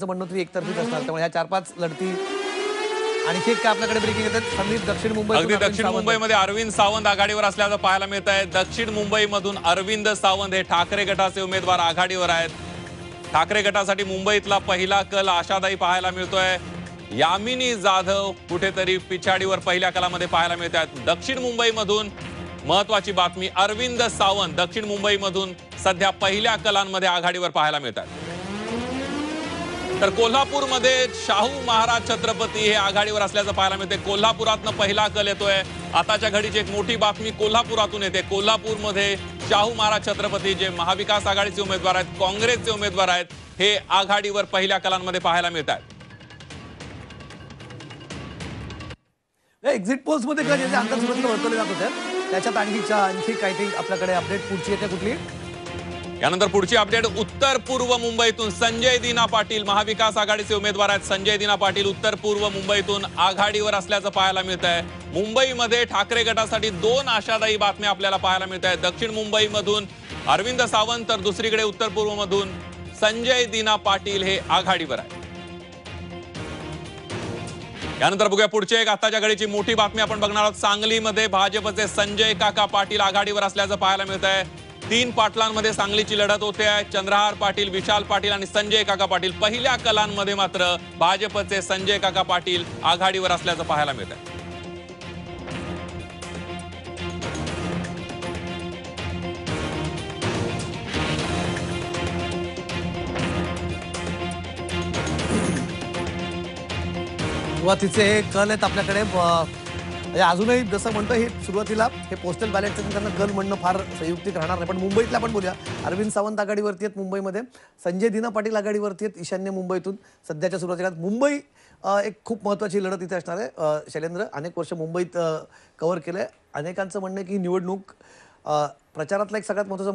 म्हणणं तरी एकतर्फीच असणार, त्यामुळे ह्या 4-5 लढती. आणखी एक काय आपल्याकडे ब्रेकिंग येतात संदीप. दक्षिण मुंबई, अगदी दक्षिण मुंबईमध्ये अरविंद सावंत आघाडीवर असल्याचं पाहायला मिळत आहे. दक्षिण मुंबईमधून अरविंद सावंत हे ठाकरे गटाचे उमेदवार आघाडीवर आहेत. ठाकरे गटासाठी मुंबईतला पहिला कल आशादायी पाहायला मिळतोय. यामिनी जाधव कुठेतरी पिछाडीवर पहिल्या कलामध्ये पाहायला मिळत आहेत. दक्षिण मुंबईमधून महत्वाची बातमी, अरविंद सावंत दक्षिण मुंबईमधून सध्या पहिल्या कलांमध्ये आघाडीवर पाहायला मिळतात. तर कोल्हापूरमध्ये शाहू महाराज छत्रपती हे आघाडीवर असल्याचं पाहायला मिळते. कोल्हापुरातनं पहिला कल येतोय. आताच्या घडीची एक मोठी बातमी कोल्हापुरातून येते. कोल्हापूरमध्ये शाहू महाराज छत्रपती जे महाविकास आघाडीचे उमेदवार आहेत, काँग्रेसचे उमेदवार आहेत, हे आघाडीवर पहिल्या कलांमध्ये पाहायला मिळतात. एक्झिट पोल्स मध्ये काय जे अंतर सुरुवातीला वर्तवले जात होते त्याच्यात आणखी काही आपल्याकडे अपडेट पुढची येते कुठली? यानंतर पुढची अपडेट उत्तर पूर्व मुंबईतून संजय दिना पाटील महाविकास आघाडीचे उमेदवार आहेत. संजय दिना पाटील उत्तर पूर्व मुंबईतून आघाडीवर असल्याचं पाहायला मिळत आहे. मुंबईमध्ये ठाकरे गटासाठी दोन आशादायी बातम्या आपल्याला पाहायला मिळत आहेत. दक्षिण मुंबईमधून अरविंद सावंत तर दुसरीकडे उत्तर पूर्वमधून संजय दिना पाटील हे आघाडीवर आहेत. यानंतर बघूया पुढचे एक आताच्या घडीची मोठी बातमी आपण बघणार आहोत. सांगलीमध्ये भाजपचे संजय काका पाटील आघाडीवर असल्याचं पाहायला मिळत आहे. 3 पाटलांमध्ये सांगलीची लढत होते आहे. चंद्रहार पाटील, विशाल पाटील आणि संजय काका पाटील. पहिल्या कलांमध्ये मात्र भाजपचे संजय काका पाटील आघाडीवर असल्याचं पाहायला मिळत आहे. सुरुवातीचे हे कल आहेत आपल्याकडे. अजूनही जसं म्हणतो हे सुरुवातीला हे पोस्टल बॅलेटचं त्यांना कल म्हणणं फार संयुक्तिक राहणार नाही. पण मुंबईतला पण बोलूया. अरविंद सावंत आघाडीवरती आहेत मुंबईमध्ये. संजय दिना पाटील आघाडीवरती आहेत ईशान्य मुंबईतून. सध्याच्या सुरुवातीला मुंबई एक खूप महत्त्वाची लढत इथे असणार आहे. शैलेंद्र अनेक वर्ष मुंबईत कव्हर केलंय. अनेकांचं म्हणणं आहे की निवडणूक प्रचारातला एक सगळ्यात महत्त्वाचा